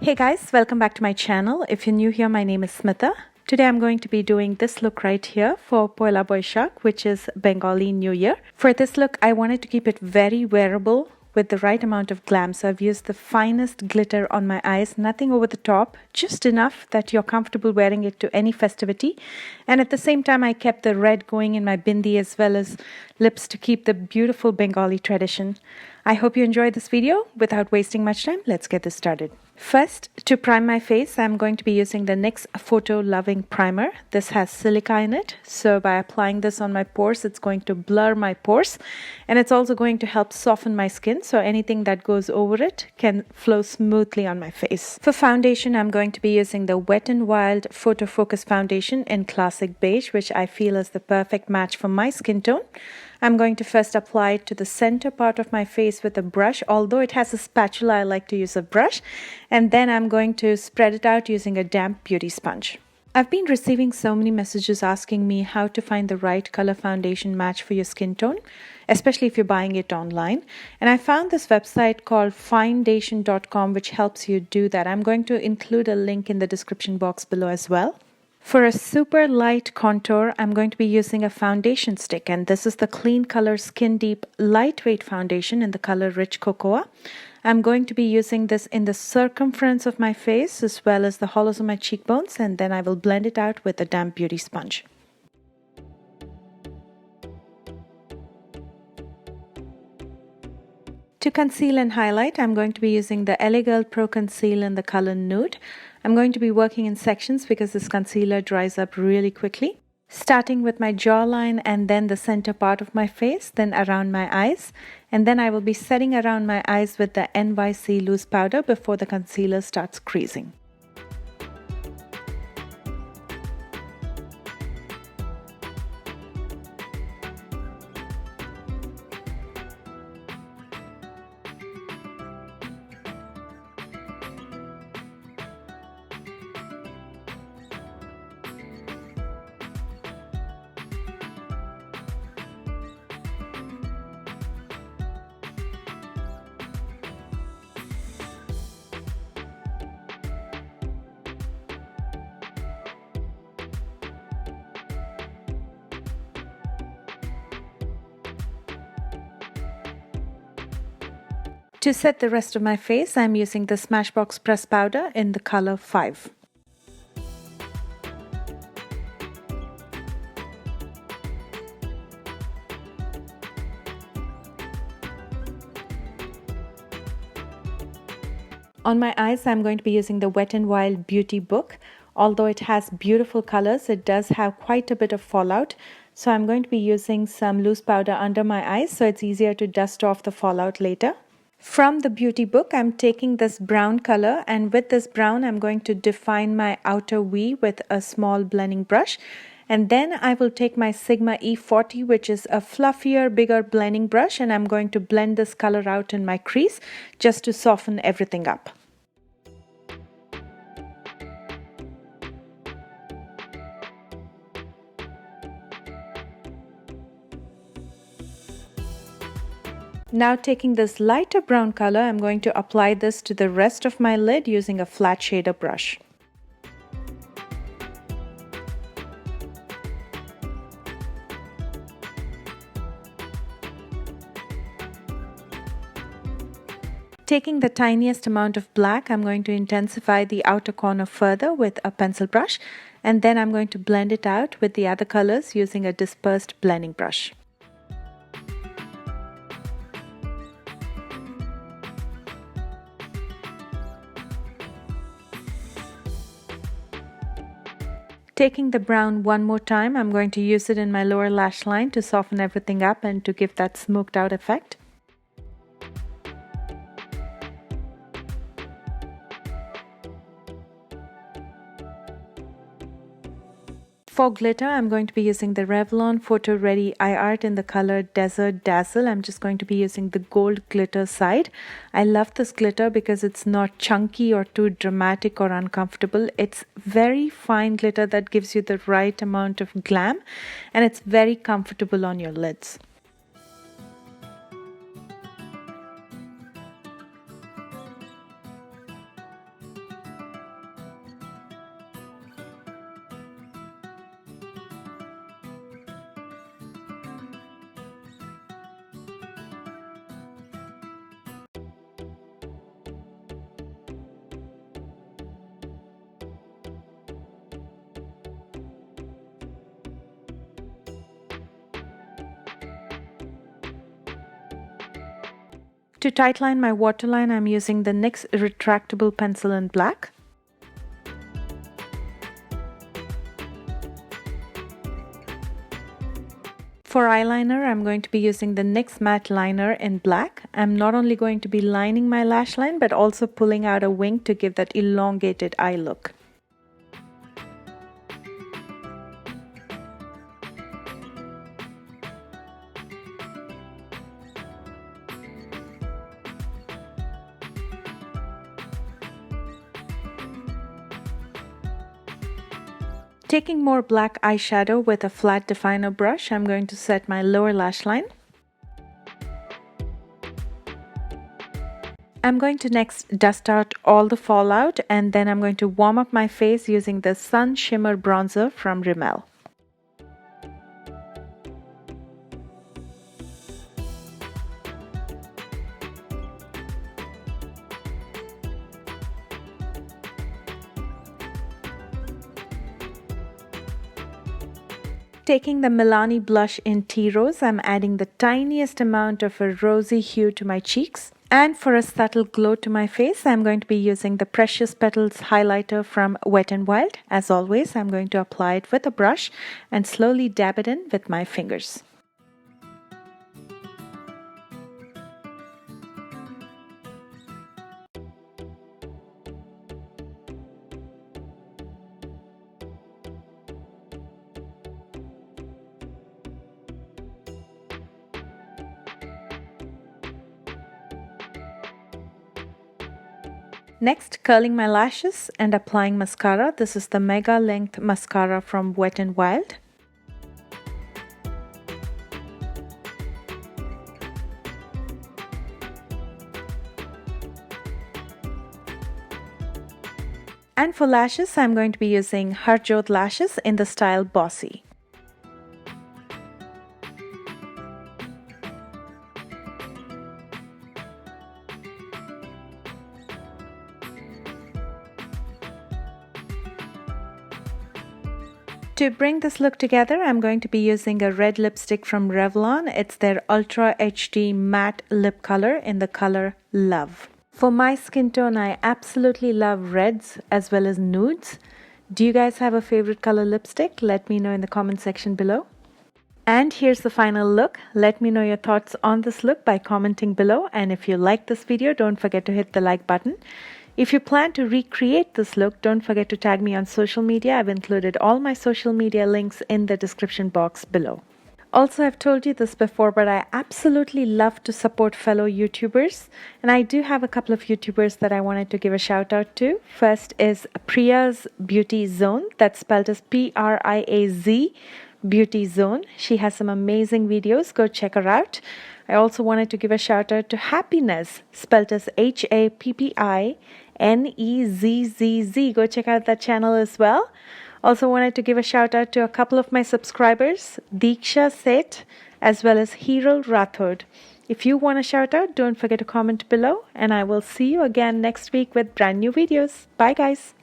Hey guys, welcome back to my channel. If you're new here, my name is Smitha. Today I'm going to be doing this look right here for Pahela Baishakh, which is Bengali New Year. For this look, I wanted to keep it very wearable with the right amount of glam. So I've used the finest glitter on my eyes, nothing over the top, just enough that you're comfortable wearing it to any festivity. And at the same time, I kept the red going in my bindi as well as lips to keep the beautiful Bengali tradition. I hope you enjoyed this video. Without wasting much time, let's get this started. First, to prime my face, I'm going to be using the NYX Photo Loving Primer. This has silica in it, so by applying this on my pores, it's going to blur my pores, and it's also going to help soften my skin, so anything that goes over it can flow smoothly on my face. For foundation, I'm going to be using the Wet n Wild Photo Focus Foundation in Classic Beige, which I feel is the perfect match for my skin tone. I'm going to first apply it to the center part of my face with a brush. Although it has a spatula, I like to use a brush. And then I'm going to spread it out using a damp beauty sponge. I've been receiving so many messages asking me how to find the right color foundation match for your skin tone, especially if you're buying it online. And I found this website called findation.com, which helps you do that. I'm going to include a link in the description box below as well. For a super light contour, I'm going to be using a foundation stick, and this is the Clean Color Skin Deep Lightweight Foundation in the color Rich Cocoa. I'm going to be using this in the circumference of my face as well as the hollows of my cheekbones, and then I will blend it out with a damp beauty sponge. To conceal and highlight, I'm going to be using the LA Girl Pro Conceal in the color Nude. I'm going to be working in sections because this concealer dries up really quickly. Starting with my jawline and then the center part of my face, then around my eyes. And then I will be setting around my eyes with the NYC loose powder before the concealer starts creasing. To set the rest of my face, I'm using the Smashbox Press Powder in the color 5. On my eyes, I'm going to be using the Wet n Wild Beauty Book. Although it has beautiful colors, it does have quite a bit of fallout. So I'm going to be using some loose powder under my eyes so it's easier to dust off the fallout later. From the beauty book, I'm taking this brown color, and with this brown, I'm going to define my outer V with a small blending brush. And then I will take my Sigma E40, which is a fluffier, bigger blending brush, and I'm going to blend this color out in my crease just to soften everything up. Now taking this lighter brown color, I'm going to apply this to the rest of my lid using a flat shader brush. Taking the tiniest amount of black, I'm going to intensify the outer corner further with a pencil brush, and then I'm going to blend it out with the other colors using a dispersed blending brush. Taking the brown one more time, I'm going to use it in my lower lash line to soften everything up and to give that smoked out effect. For glitter, I'm going to be using the Revlon Photo Ready Eye Art in the color Desert Dazzle. I'm just going to be using the gold glitter side. I love this glitter because it's not chunky or too dramatic or uncomfortable. It's very fine glitter that gives you the right amount of glam, and it's very comfortable on your lids. To tightline my waterline, I'm using the NYX retractable pencil in black. For eyeliner, I'm going to be using the NYX matte liner in black. I'm not only going to be lining my lash line, but also pulling out a wing to give that elongated eye look. Taking more black eyeshadow with a flat definer brush, I'm going to set my lower lash line. I'm going to next dust out all the fallout, and then I'm going to warm up my face using the Sun Shimmer Bronzer from Rimmel. Taking the Milani blush in Tea Rose, I'm adding the tiniest amount of a rosy hue to my cheeks. And for a subtle glow to my face, I'm going to be using the Precious Petals highlighter from Wet n Wild. As always, I'm going to apply it with a brush and slowly dab it in with my fingers. Next, curling my lashes and applying mascara. This is the Mega Length Mascara from Wet n Wild. And for lashes, I'm going to be using Harjot lashes in the style Bossy. To bring this look together, I'm going to be using a red lipstick from Revlon. It's their Ultra HD Matte Lip Color in the color Love. For my skin tone, I absolutely love reds as well as nudes. Do you guys have a favorite color lipstick? Let me know in the comment section below. And here's the final look. Let me know your thoughts on this look by commenting below. And if you like this video, don't forget to hit the like button. If you plan to recreate this look, don't forget to tag me on social media. I've included all my social media links in the description box below. Also, I've told you this before, but I absolutely love to support fellow YouTubers. And I do have a couple of YouTubers that I wanted to give a shout out to. First is Priya's Beauty Zone. That's spelled as Priaz Beauty Zone. She has some amazing videos. Go check her out. I also wanted to give a shout out to Happiness, spelled as HAPPINEZZZ. Go check out that channel as well. Also wanted to give a shout out to a couple of my subscribers, Deeksha Seth as well as Hero Rathod. If you want a shout out, don't forget to comment below, and I will see you again next week with brand new videos. Bye guys.